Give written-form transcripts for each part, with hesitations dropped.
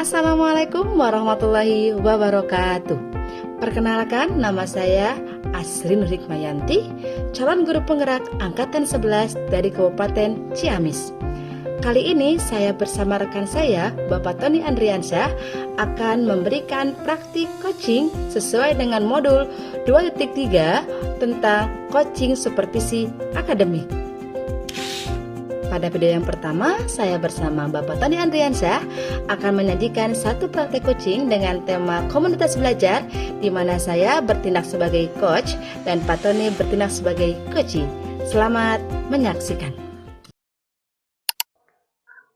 Assalamualaikum warahmatullahi wabarakatuh. Perkenalkan, nama saya Asrin Hikmayanti, calon guru penggerak Angkatan 11 dari Kabupaten Ciamis. Kali ini saya bersama rekan saya, Bapak Tony Andriansyah, akan memberikan praktik coaching sesuai dengan modul 2.3 tentang coaching supervisi akademik. Pada video yang pertama, saya bersama Bapak Tony Andriansyah akan menyajikan satu praktek coaching dengan tema komunitas belajar, di mana saya bertindak sebagai coach dan Pak Tony bertindak sebagai coachee. Selamat menyaksikan.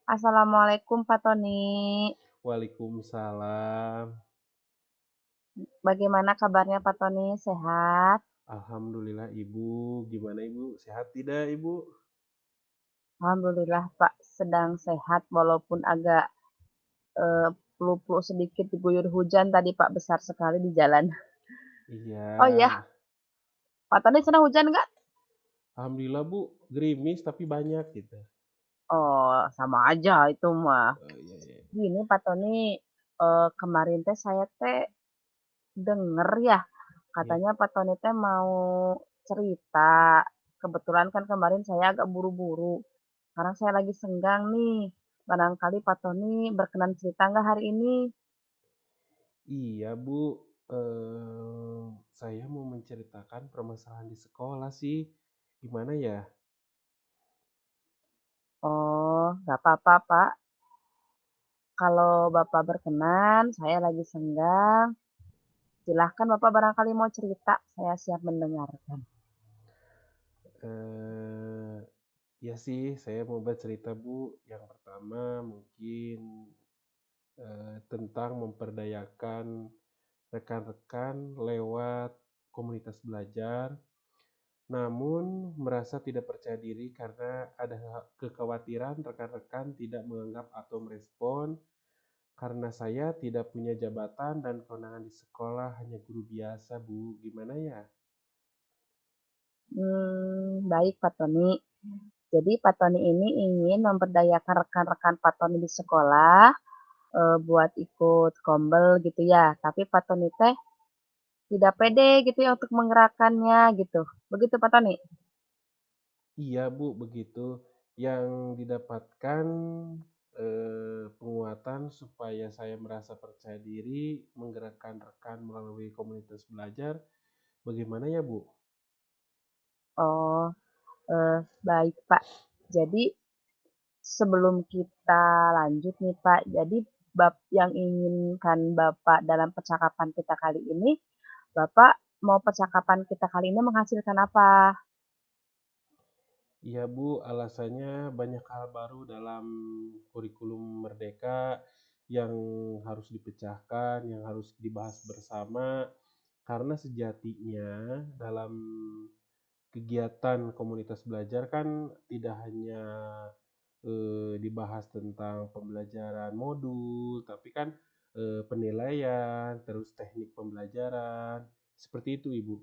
Assalamualaikum Pak Tony. Waalaikumsalam. Bagaimana kabarnya Pak Tony? Sehat? Alhamdulillah Ibu. Gimana Ibu? Sehat tidak Ibu? Alhamdulillah Pak, sedang sehat walaupun agak flu-flu sedikit diguyur hujan tadi Pak, besar sekali di jalan. Iya. Oh iya, Pak Tony sedang hujan nggak? Alhamdulillah Bu, gerimis tapi banyak gitu. Oh, sama aja itu mah. Iya. Gini Pak Tony, kemarin teh saya teh denger ya, katanya Pak Tony teh mau cerita. Kebetulan kan kemarin saya agak buru-buru. Sekarang saya lagi senggang nih. Barangkali Pak Tony berkenan cerita nggak hari ini? Iya Bu, saya mau menceritakan permasalahan di sekolah sih. Gimana ya? Oh, nggak apa-apa Pak. Kalau Bapak berkenan, saya lagi senggang. Silahkan Bapak barangkali mau cerita, saya siap mendengarkan. Ya sih, saya mau bercerita Bu. Yang pertama mungkin tentang memperdayakan rekan-rekan lewat komunitas belajar, namun merasa tidak percaya diri karena ada kekhawatiran rekan-rekan tidak menganggap atau merespon karena saya tidak punya jabatan dan kewenangan di sekolah, hanya guru biasa Bu. Gimana ya? Baik Pak Tony. Jadi Pak Tony ini ingin memberdayakan rekan-rekan Pak Tony di sekolah buat ikut kombel gitu ya. Tapi Pak Tony teh tidak pede gitu ya untuk menggerakkannya gitu. Begitu Pak Tony? Iya Bu, begitu. Yang didapatkan penguatan supaya saya merasa percaya diri menggerakkan rekan melalui komunitas belajar. Bagaimana ya Bu? Oh, baik Pak. Jadi sebelum kita lanjut nih Pak, jadi bab yang inginkan Bapak dalam percakapan kita kali ini, Bapak mau percakapan kita kali ini menghasilkan apa? Iya Bu, alasannya banyak hal baru dalam kurikulum Merdeka yang harus dipecahkan, yang harus dibahas bersama, karena sejatinya dalam kegiatan komunitas belajar kan tidak hanya dibahas tentang pembelajaran modul, tapi kan penilaian, terus teknik pembelajaran, seperti itu Ibu.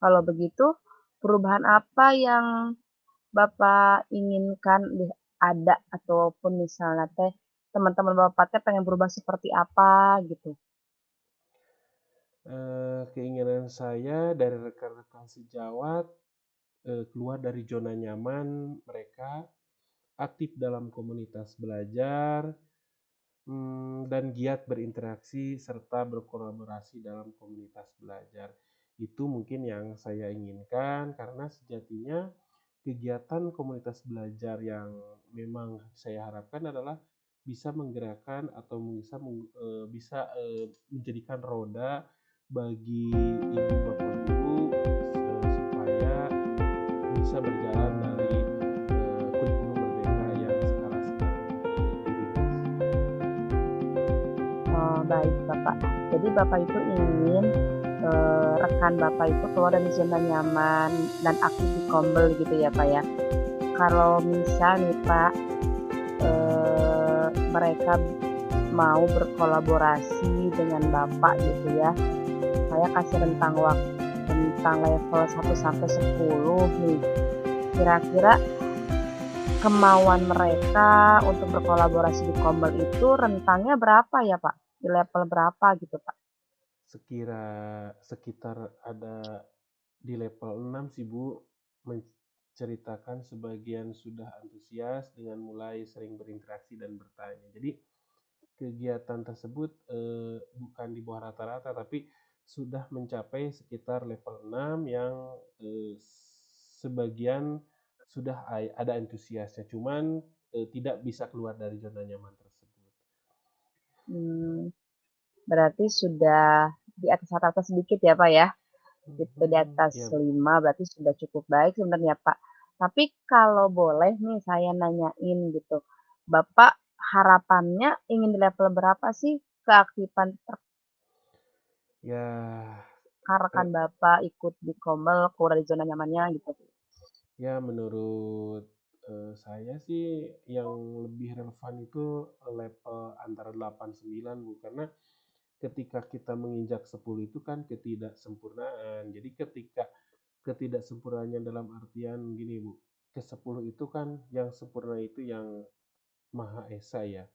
Kalau begitu, perubahan apa yang Bapak inginkan ada ataupun misalnya teh teman-teman Bapak teh pengen berubah seperti apa gitu? Keinginan saya dari rekan-rekan sejawat keluar dari zona nyaman mereka, aktif dalam komunitas belajar, dan giat berinteraksi serta berkolaborasi dalam komunitas belajar. Itu mungkin yang saya inginkan karena sejatinya kegiatan komunitas belajar yang memang saya harapkan adalah bisa menggerakkan atau bisa menjadikan roda bagi ibu bapak guru supaya bisa berjalan dari kurikulum Merdeka yang sekarang sedang dirintis. Baik Bapak. Jadi Bapak itu ingin rekan Bapak itu keluar dari zona nyaman dan aktif di kombel gitu ya Pak ya. Kalau misal nih Pak, mereka mau berkolaborasi dengan Bapak gitu ya, saya kasih rentang waktu tentang level 1 sampai 10 nih. Kira-kira kemauan mereka untuk berkolaborasi di Kombel itu rentangnya berapa ya Pak? Di level berapa gitu Pak? Sekitar ada di level 6 sih Bu, menceritakan sebagian sudah antusias dengan mulai sering berinteraksi dan bertanya. Jadi kegiatan tersebut bukan di bawah rata-rata, tapi sudah mencapai sekitar level 6 yang sebagian sudah ada antusiasnya, cuman tidak bisa keluar dari zona nyaman tersebut. Hmm, berarti sudah di atas rata-rata sedikit ya Pak ya? Gitu di atas Ya, 5 berarti sudah cukup baik sebenarnya Pak. Tapi kalau boleh nih saya nanyain gitu, Bapak harapannya ingin di level berapa sih keaktifan ya, rekan-rekan Bapak ikut di Kombel keluar dari zona nyamannya gitu? ya menurut saya sih yang lebih relevan itu level antara 8 9 Bu, karena ketika kita menginjak 10 itu kan ketidaksempurnaan. Jadi ketika ketidaksempurnaannya dalam artian gini Bu, ke 10 itu kan yang sempurna itu yang Maha Esa ya.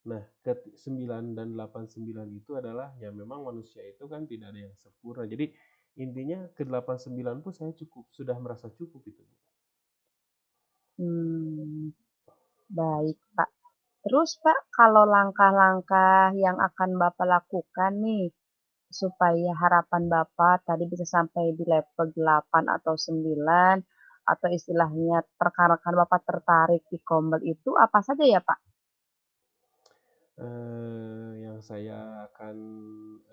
Nah, ke 9 dan 8 9 itu adalah ya memang manusia itu kan tidak ada yang sempurna. Jadi intinya ke 8 9 pun saya sudah merasa cukup itu Bu. Hmm, baik Pak. Terus Pak, kalau langkah-langkah yang akan Bapak lakukan nih supaya harapan Bapak tadi bisa sampai di level 8 atau 9 atau istilahnya rekan-rekan Bapak tertarik di Kombel itu apa saja ya Pak? Yang saya akan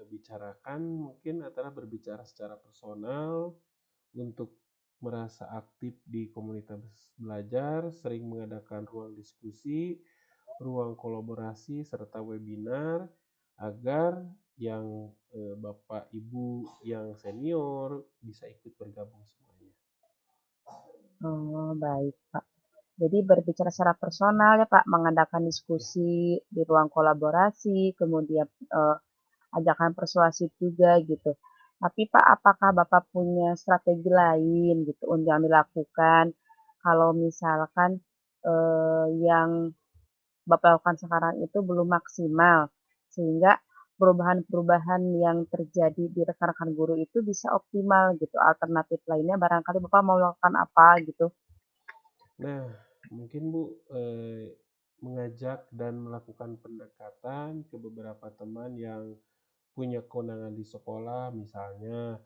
bicarakan mungkin adalah berbicara secara personal untuk merasa aktif di komunitas belajar, sering mengadakan ruang diskusi, ruang kolaborasi, serta webinar agar yang Bapak Ibu yang senior bisa ikut bergabung semuanya. Oh, baik Pak. Jadi berbicara secara personal ya Pak, mengadakan Ya. diskusi di ruang kolaborasi, kemudian ajakan persuasif juga gitu. Tapi Pak, apakah Bapak punya strategi lain gitu untuk yang dilakukan kalau misalkan yang Bapak lakukan sekarang itu belum maksimal, sehingga perubahan-perubahan yang terjadi di rekan-rekan guru itu bisa optimal gitu. Alternatif lainnya barangkali Bapak mau melakukan apa gitu? Nah, mungkin Bu mengajak dan melakukan pendekatan ke beberapa teman yang punya kewenangan di sekolah, misalnya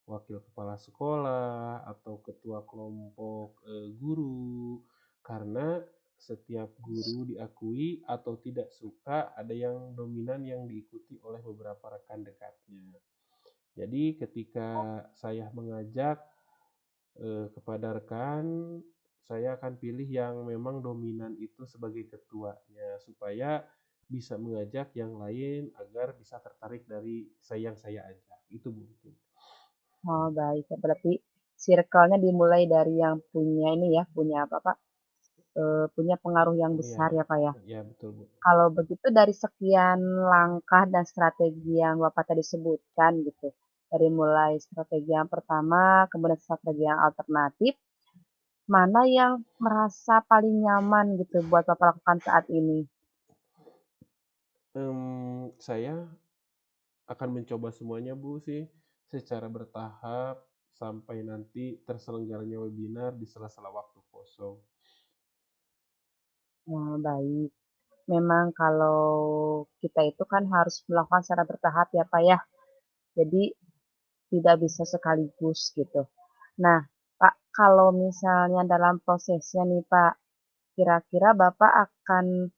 wakil kepala sekolah atau ketua kelompok guru, karena setiap guru diakui atau tidak suka ada yang dominan yang diikuti oleh beberapa rekan dekatnya. Jadi ketika saya mengajak kepada rekan, saya akan pilih yang memang dominan itu sebagai ketuanya supaya bisa mengajak yang lain agar bisa tertarik dari yang saya ajak. Itu mungkin. Oh, baik. Berarti circle-nya dimulai dari yang punya ini ya, punya apa Pak? Punya pengaruh yang Oh besar ya, ya Pak ya. ya betul Bu. Kalau begitu dari sekian langkah dan strategi yang Bapak tadi sebutkan gitu, dari mulai strategi yang pertama, kemudian strategi yang alternatif, mana yang merasa paling nyaman gitu buat Bapak lakukan saat ini? Saya akan mencoba semuanya Bu sih, secara bertahap sampai nanti terselenggaranya webinar di sela-sela waktu kosong. Nah, baik. Memang kalau kita itu kan harus melakukan secara bertahap ya Pak ya. Jadi tidak bisa sekaligus gitu. Nah, Pak, kalau misalnya dalam prosesnya nih Pak, kira-kira Bapak akan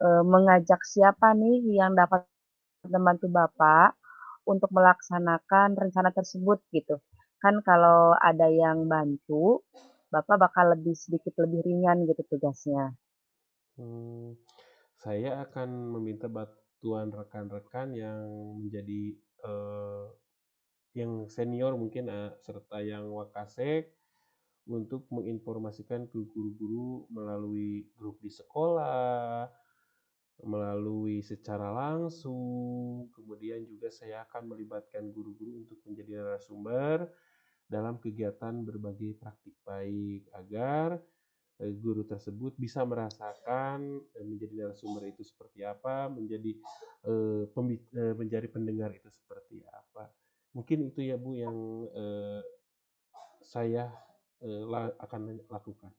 mengajak siapa nih yang dapat membantu Bapak untuk melaksanakan rencana tersebut gitu. Kan kalau ada yang bantu, Bapak bakal lebih sedikit lebih ringan gitu tugasnya. Hmm, saya akan meminta bantuan rekan-rekan yang menjadi eh, yang senior mungkin serta yang wakasek untuk menginformasikan ke guru-guru melalui grup di sekolah, melalui secara langsung, kemudian juga saya akan melibatkan guru-guru untuk menjadi narasumber dalam kegiatan berbagi praktik baik agar guru tersebut bisa merasakan menjadi narasumber itu seperti apa, menjadi pendengar itu seperti apa. Mungkin itu ya Bu yang saya akan lakukan.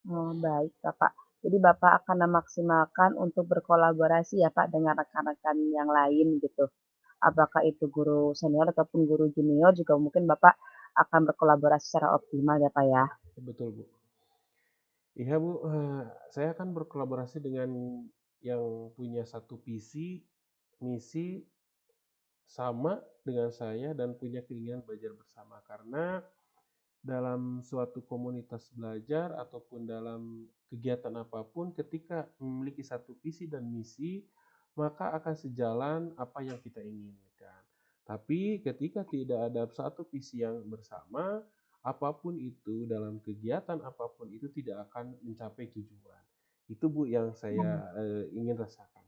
Oh, baik, Bapak. Jadi Bapak akan memaksimalkan untuk berkolaborasi ya, Pak, dengan rekan-rekan yang lain gitu. Apakah itu guru senior ataupun guru junior juga mungkin Bapak akan berkolaborasi secara optimal ya, Pak, ya? Betul Bu. Iya Bu, saya akan berkolaborasi dengan yang punya satu visi, misi sama dengan saya dan punya keinginan belajar bersama. Karena dalam suatu komunitas belajar ataupun dalam kegiatan apapun, ketika memiliki satu visi dan misi, maka akan sejalan apa yang kita inginkan. Tapi ketika tidak ada satu visi yang bersama, apapun itu dalam kegiatan apapun itu tidak akan mencapai tujuan. Itu Bu yang Hmm. saya ingin rasakan.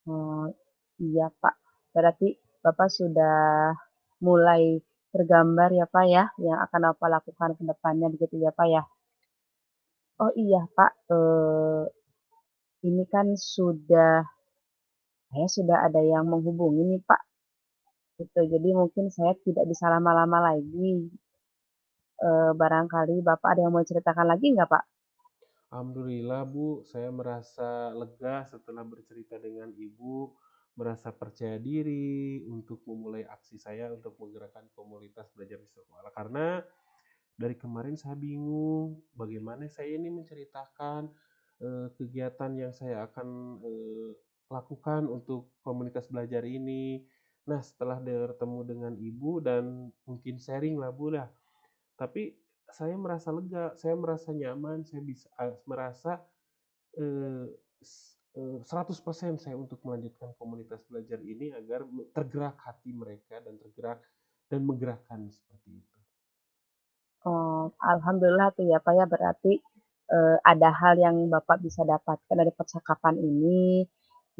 Oh, iya, Pak. Berarti Bapak sudah mulai tergambar ya, Pak, ya, yang akan Bapak lakukan ke depannya begitu ya, Pak, ya? Oh iya, Pak, ini kan sudah ada yang menghubungi nih, Pak, gitu. Jadi mungkin saya tidak bisa lama-lama lagi. Barangkali Bapak ada yang mau ceritakan lagi nggak, Pak? Alhamdulillah Bu, saya merasa lega setelah bercerita dengan Ibu, merasa percaya diri untuk memulai aksi saya untuk menggerakkan komunitas belajar di sekolah. Karena dari kemarin saya bingung bagaimana saya ini menceritakan kegiatan yang saya akan lakukan untuk komunitas belajar ini. Nah, setelah bertemu dengan Ibu dan mungkin sharing lah Bu lah, tapi saya merasa lega, saya merasa nyaman, saya bisa merasa 100% saya untuk melanjutkan komunitas belajar ini agar tergerak hati mereka dan tergerak dan menggerakkan seperti itu. Oh, alhamdulillah tuh ya, Pak, ya, berarti, ada hal yang Bapak bisa dapatkan dari percakapan ini,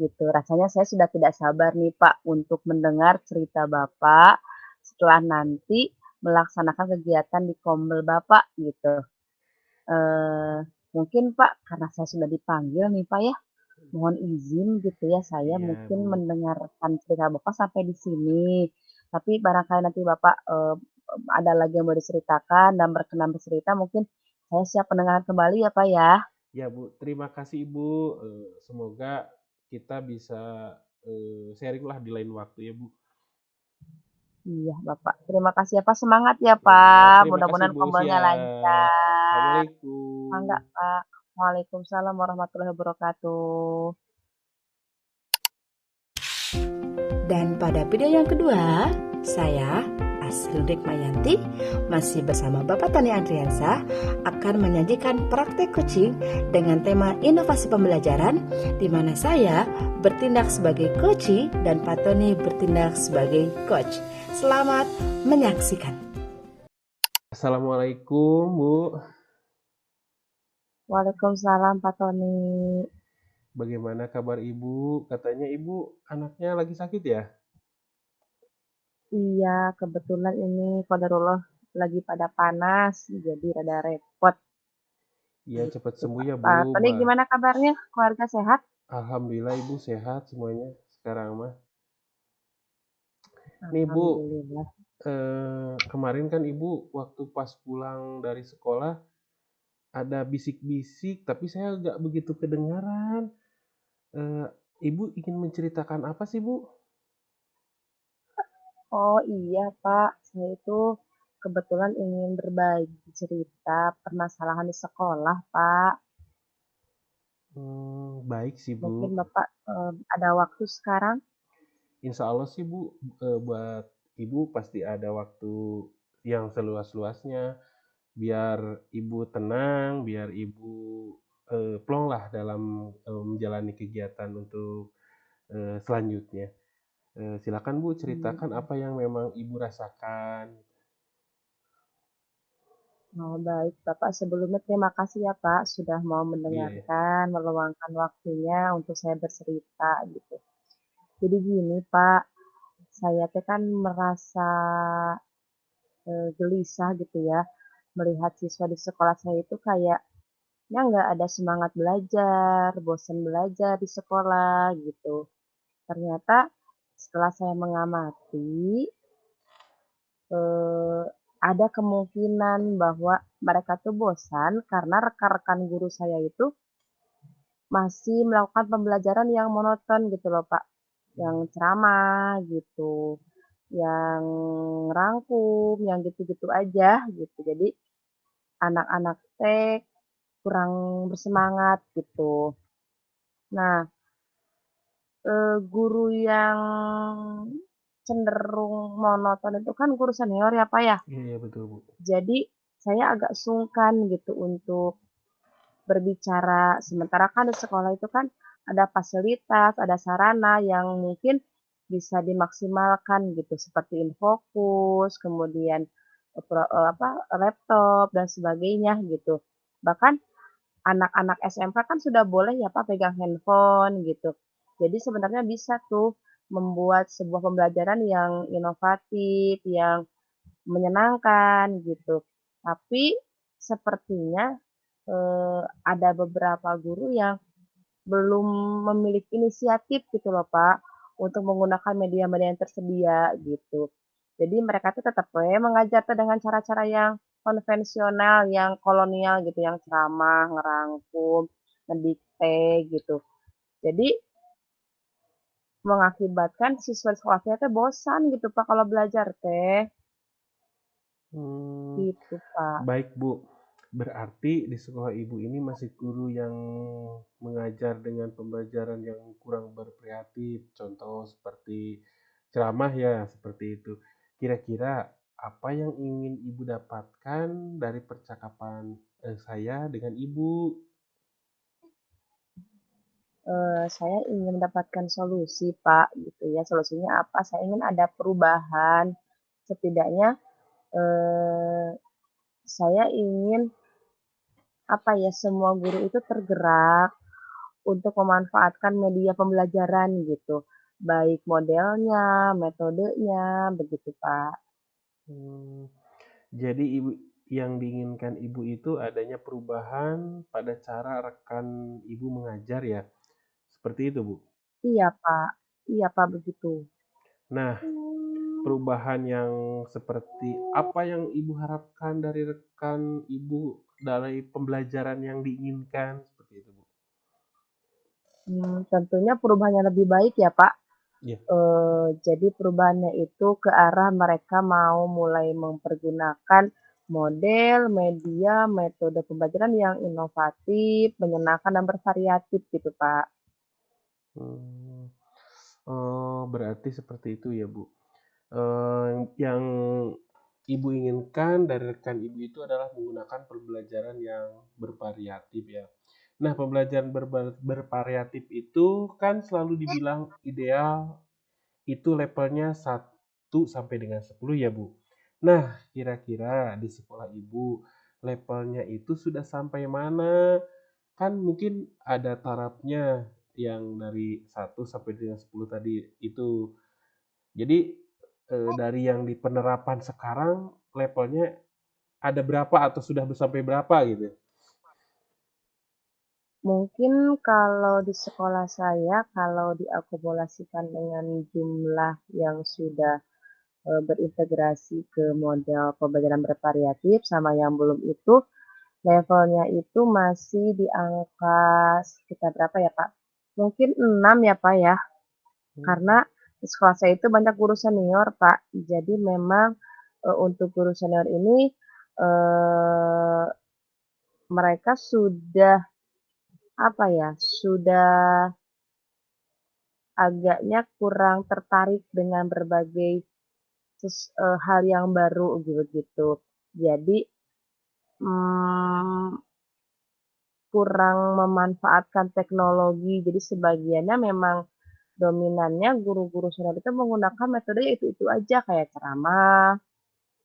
gitu. Rasanya saya sudah tidak sabar nih, Pak, untuk mendengar cerita Bapak setelah nanti melaksanakan kegiatan di Kombel Bapak, gitu. Eee, Mungkin, Pak, karena saya sudah dipanggil nih, Pak, ya, mohon izin gitu ya, saya Iya, mungkin Bu. mendengarkan cerita Bapak sampai di sini. Tapi barangkali nanti Bapak, ada lagi yang mau diceritakan dan berkenan bercerita, mungkin saya siap mendengarkan kembali ya, Pak, ya. Ya, Bu. Terima kasih Ibu. Semoga kita bisa sharing lah di lain waktu ya, Bu. Iya, Bapak. Terima kasih ya, Pak. Semangat ya, Ya, Pak. terima kasih Mudah-mudahan Bu. kombelnya Siap. lancar. Mangga, Assalamualaikum. Pak. Waalaikumsalam warahmatullahi wabarakatuh. Dan pada video yang kedua, saya Asri Mayanti masih bersama Bapak Tani Adriansa akan menyajikan praktek coaching dengan tema inovasi pembelajaran di mana saya bertindak sebagai coach dan Pak Tony bertindak sebagai coach. Selamat menyaksikan. Assalamualaikum, Bu. Waalaikumsalam, Pak Tony. Bagaimana kabar Ibu? Katanya Ibu anaknya lagi sakit ya? Iya, kebetulan ini qadarullah lagi pada panas, jadi rada repot Iya, cepat gitu, sembuh Pak. ya, Bu. Pak Tony gimana kabarnya? Keluarga sehat? Alhamdulillah Ibu sehat semuanya sekarang mah. Nih Bu, Alhamdulillah. kemarin kan Ibu waktu pas pulang dari sekolah ada bisik-bisik, tapi saya nggak begitu kedengaran. Eh, Ibu ingin menceritakan apa sih Bu? Oh iya, Pak. Saya itu kebetulan ingin berbagi cerita permasalahan di sekolah, Pak. Baik sih Bu. Mungkin Bapak ada waktu sekarang? Insya Allah sih Bu, buat Ibu pasti ada waktu yang seluas-luasnya. Biar Ibu tenang, biar Ibu plong lah dalam menjalani kegiatan untuk selanjutnya. Silakan Bu ceritakan Hmm. apa yang memang Ibu rasakan. Oh, baik, Bapak. Sebelumnya terima kasih ya, Pak, sudah mau Iya, ya. mendengarkan, meluangkan waktunya untuk saya bercerita gitu. Jadi gini, Pak, saya teh kan merasa gelisah gitu ya, melihat siswa di sekolah saya itu kayaknya nggak ada semangat belajar, bosan belajar di sekolah gitu. Ternyata setelah saya mengamati, eee, ada kemungkinan bahwa mereka tuh bosan karena rekan-rekan guru saya itu masih melakukan pembelajaran yang monoton gitu loh, Pak. Yang ceramah gitu, yang rangkum, yang gitu-gitu aja gitu. Jadi anak-anak teh kurang bersemangat gitu. Nah, guru yang cenderung monoton itu kan guru senior ya, Pak, ya. Iya, iya, betul, Bu. Jadi saya agak sungkan gitu untuk berbicara, sementara kan di sekolah itu kan ada fasilitas, ada sarana yang mungkin bisa dimaksimalkan gitu, seperti infokus, kemudian, laptop dan sebagainya gitu. Bahkan anak-anak SMK kan sudah boleh ya Pak pegang handphone gitu. Jadi sebenarnya bisa tuh membuat sebuah pembelajaran yang inovatif, yang menyenangkan gitu. Tapi sepertinya, ada beberapa guru yang belum memiliki inisiatif gitu loh, Pak, untuk menggunakan media-media yang tersedia gitu. Jadi mereka tuh tetap we mengajar tuh dengan cara-cara yang konvensional, yang kolonial gitu, yang ceramah, ngerangkum, ngedikte gitu. Jadi mengakibatkan siswa sekolahnya teh bosan gitu, Pak, kalau belajar teh, Hmm, gitu, Pak. baik, Bu. Berarti di sekolah Ibu ini masih guru yang mengajar dengan pembelajaran yang kurang berkreatif, contoh seperti ceramah ya, seperti itu. Kira-kira apa yang ingin Ibu dapatkan dari percakapan saya dengan Ibu? Saya ingin mendapatkan solusi, Pak, gitu ya. Solusinya apa? Saya ingin ada perubahan, setidaknya, eee, saya ingin, apa ya, semua guru itu tergerak untuk memanfaatkan media pembelajaran gitu, baik modelnya, metodenya, begitu, Pak. Hmm, jadi Ibu yang diinginkan Ibu itu adanya perubahan pada cara rekan Ibu mengajar ya? Seperti itu, Bu. Iya, Pak, begitu. Nah, perubahan yang seperti apa yang Ibu harapkan dari rekan Ibu dari pembelajaran yang diinginkan? Seperti itu, Bu. Tentunya perubahannya lebih baik ya, Pak. Iya. Jadi perubahannya itu ke arah mereka mau mulai mempergunakan model, media, metode pembelajaran yang inovatif, menyenangkan, dan bervariatif gitu, Pak. Hmm. Oh, berarti seperti itu ya, Bu. Yang Ibu inginkan dari rekan Ibu itu adalah menggunakan pembelajaran yang bervariatif ya. Nah, pembelajaran bervariatif itu kan selalu dibilang ideal itu levelnya 1 sampai dengan 10 ya, Bu. Nah, kira-kira di sekolah Ibu levelnya itu sudah sampai mana? Kan mungkin ada tarafnya yang dari 1 sampai dengan 10 tadi itu. Jadi dari yang di penerapan sekarang levelnya ada berapa atau sudah sampai berapa gitu? Mungkin kalau di sekolah saya, kalau diakumulasikan dengan jumlah yang sudah berintegrasi ke model pembelajaran bervariatif sama yang belum itu, levelnya itu masih di angka sekitar berapa ya, Pak? Mungkin 6 ya, Pak, ya. Karena Hmm. di sekolah saya itu banyak guru senior, Pak. Jadi memang, untuk guru senior ini, eee, mereka sudah, apa ya, sudah agaknya kurang tertarik dengan berbagai hal yang baru gitu. Jadi, mmm, kurang memanfaatkan teknologi. Jadi sebagiannya memang dominannya guru-guru senior itu menggunakan metode itu aja, kayak ceramah,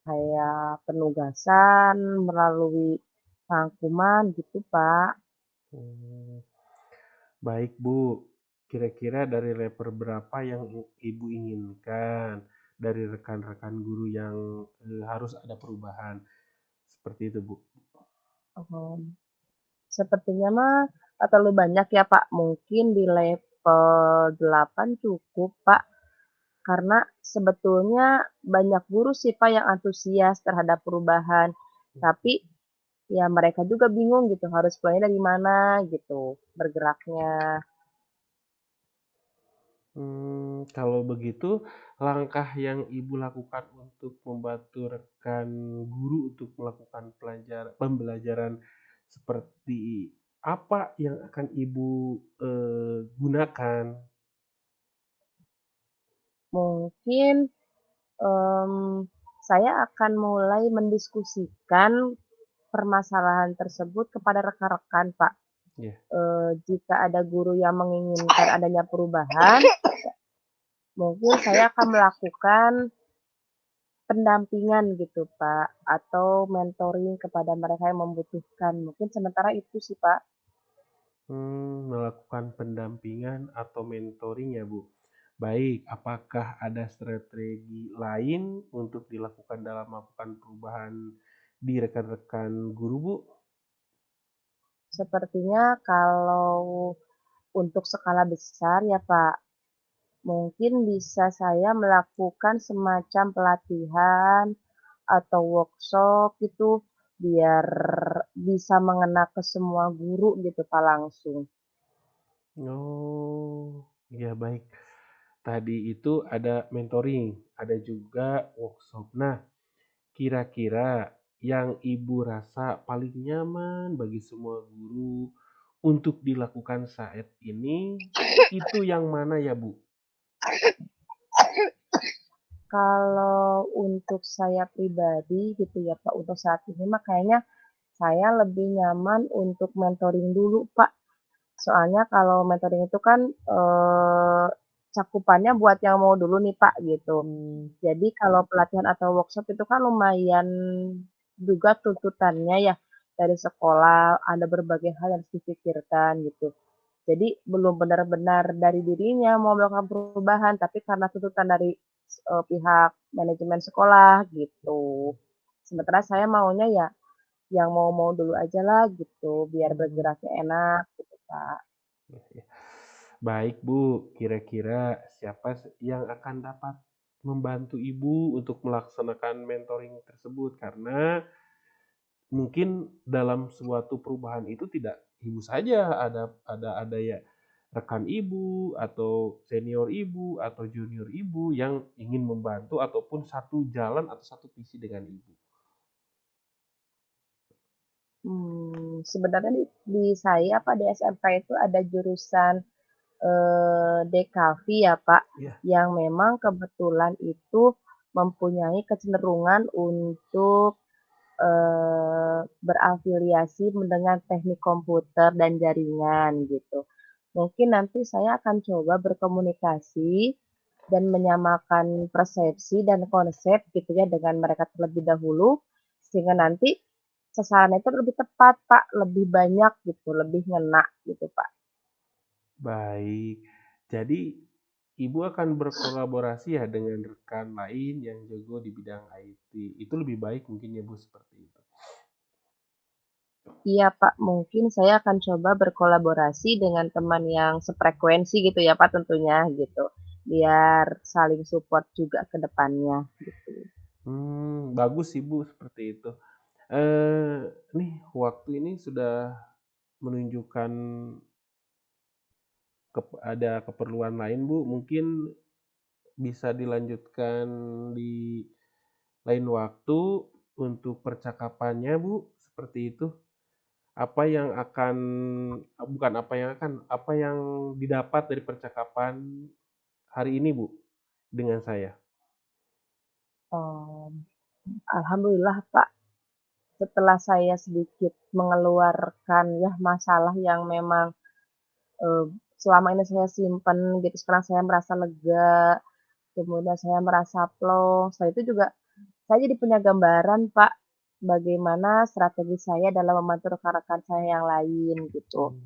kayak penugasan melalui rangkuman gitu, Pak. Hmm. Baik, Bu. Kira-kira dari level berapa yang Ibu inginkan dari rekan-rekan guru yang harus ada perubahan? Seperti itu, Bu. Oh, sepertinya mah terlalu banyak ya Pak, mungkin di level 8 cukup Pak, karena sebetulnya banyak guru sih Pak yang antusias terhadap perubahan, tapi ya mereka juga bingung gitu harus mulainya dari mana gitu bergeraknya. Kalau begitu, langkah yang Ibu lakukan untuk membantu rekan guru untuk melakukan pembelajaran seperti apa yang akan Ibu gunakan? Mungkin saya akan mulai mendiskusikan permasalahan tersebut kepada rekan-rekan Pak. Ya. Jika ada guru yang menginginkan adanya perubahan, mungkin saya akan melakukan pendampingan gitu Pak, atau mentoring kepada mereka yang membutuhkan. Mungkin sementara itu sih Pak. Melakukan pendampingan atau mentoring ya, Bu. Baik, apakah ada strategi lain untuk dilakukan dalam melakukan perubahan di rekan-rekan guru, Bu? Sepertinya kalau untuk skala besar ya Pak, mungkin bisa saya melakukan semacam pelatihan atau workshop itu biar bisa mengena ke semua guru gitu Pak langsung. Oh, iya baik. Tadi itu ada mentoring, ada juga workshop. Nah, kira-kira yang Ibu rasa paling nyaman bagi semua guru untuk dilakukan saat ini, itu yang mana ya, Bu? Kalau untuk saya pribadi gitu ya Pak, untuk saat ini mah kayaknya saya lebih nyaman untuk mentoring dulu Pak. Soalnya kalau mentoring itu kan, cakupannya buat yang mau dulu nih Pak, gitu. Jadi kalau pelatihan atau workshop itu kan lumayan juga tuntutannya ya, dari sekolah ada berbagai hal yang harus dipikirkan gitu. Jadi belum benar-benar dari dirinya mau melakukan perubahan, tapi karena tuntutan dari, pihak manajemen sekolah gitu. Sementara saya maunya ya yang mau-mau dulu aja lah gitu, biar bergeraknya enak gitu, Kak. Ya, ya. Baik, Bu. Kira-kira siapa yang akan dapat membantu Ibu untuk melaksanakan mentoring tersebut? Karena mungkin dalam suatu perubahan itu tidak Ibu saja, ada ya rekan Ibu atau senior Ibu atau junior Ibu yang ingin membantu ataupun satu jalan atau satu visi dengan Ibu. Sebenarnya di saya Pak, di SMK itu ada jurusan, DKV ya Pak, Ya. yang memang kebetulan itu mempunyai kecenderungan untuk, berafiliasi dengan teknik komputer dan jaringan gitu. Mungkin nanti saya akan coba berkomunikasi dan menyamakan persepsi dan konsep gitu ya dengan mereka terlebih dahulu, sehingga nanti sasarannya itu lebih tepat Pak, lebih banyak gitu, lebih ngena gitu Pak. Baik. Jadi Ibu akan berkolaborasi ya dengan rekan lain yang jago di bidang IT. Itu lebih baik mungkin ya Bu seperti itu. Iya Pak, mungkin saya akan coba berkolaborasi dengan teman yang sefrekuensi gitu ya Pak tentunya gitu, biar saling support juga ke depannya gitu. Bagus sih Bu seperti itu. Nih waktu ini sudah menunjukkan ada keperluan lain Bu. Mungkin bisa dilanjutkan di lain waktu untuk percakapannya Bu. Seperti itu. Apa yang akan bukan apa yang akan, apa yang didapat dari percakapan hari ini Bu dengan saya? Mmm, alhamdulillah Pak, setelah saya sedikit mengeluarkan ya masalah yang memang, eee, selama ini saya simpen gitu, sekarang saya merasa lega, kemudian saya merasa plong, setelah itu juga saya jadi punya gambaran Pak, bagaimana strategi saya dalam membantu rekan-rekan saya yang lain gitu.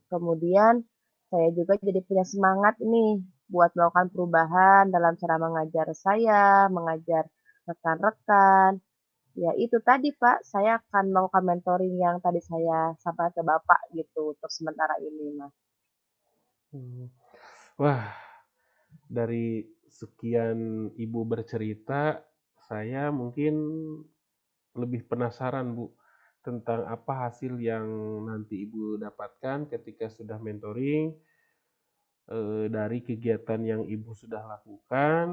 Kemudian saya juga jadi punya semangat nih buat melakukan perubahan dalam cara mengajar saya, mengajar rekan-rekan, Ya itu tadi Pak, saya akan melakukan mentoring yang tadi saya sampaikan ke Bapak gitu untuk sementara ini Mas. Hmm. Wah, dari sekian Ibu bercerita, saya mungkin lebih penasaran Bu tentang apa hasil yang nanti Ibu dapatkan ketika sudah mentoring dari kegiatan yang Ibu sudah lakukan.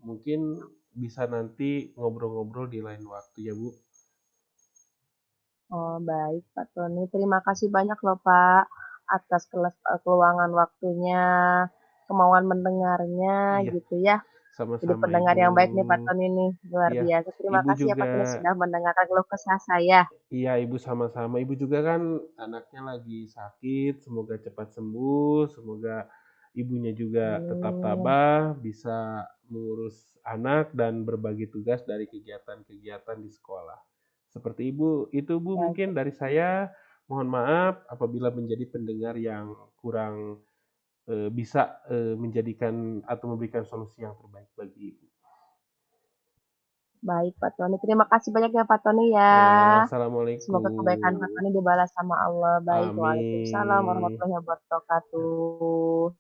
Mungkin bisa nanti ngobrol-ngobrol di lain waktu ya Bu. Oh baik Pak Tony, terima kasih banyak loh Pak atas keluangan waktunya, kemauan mendengarnya Iya, gitu ya. Jadi sama-sama pendengar Ibu. yang baik nih Pak Tony nih, luar Iya, biasa. Terima Ibu kasih ya Pak juga. Tony sudah mendengarkan keluh kesah saya. Iya, Ibu sama-sama. Ibu juga kan anaknya lagi sakit, semoga cepat sembuh, semoga ibunya juga tetap Amin. tabah, bisa mengurus anak dan berbagi tugas dari kegiatan-kegiatan di sekolah. Seperti Ibu, itu Bu Baik, mungkin dari saya. Mohon maaf apabila menjadi pendengar yang kurang bisa menjadikan atau memberikan solusi yang terbaik bagi Ibu. baik Pak Tony. Terima kasih banyak ya Pak Tony ya. Ya, Semoga kebaikan Pak Assalamualaikum. Tony dibalas sama Allah. Baik, Waalaikumsalam Amin. warahmatullahi wabarakatuh.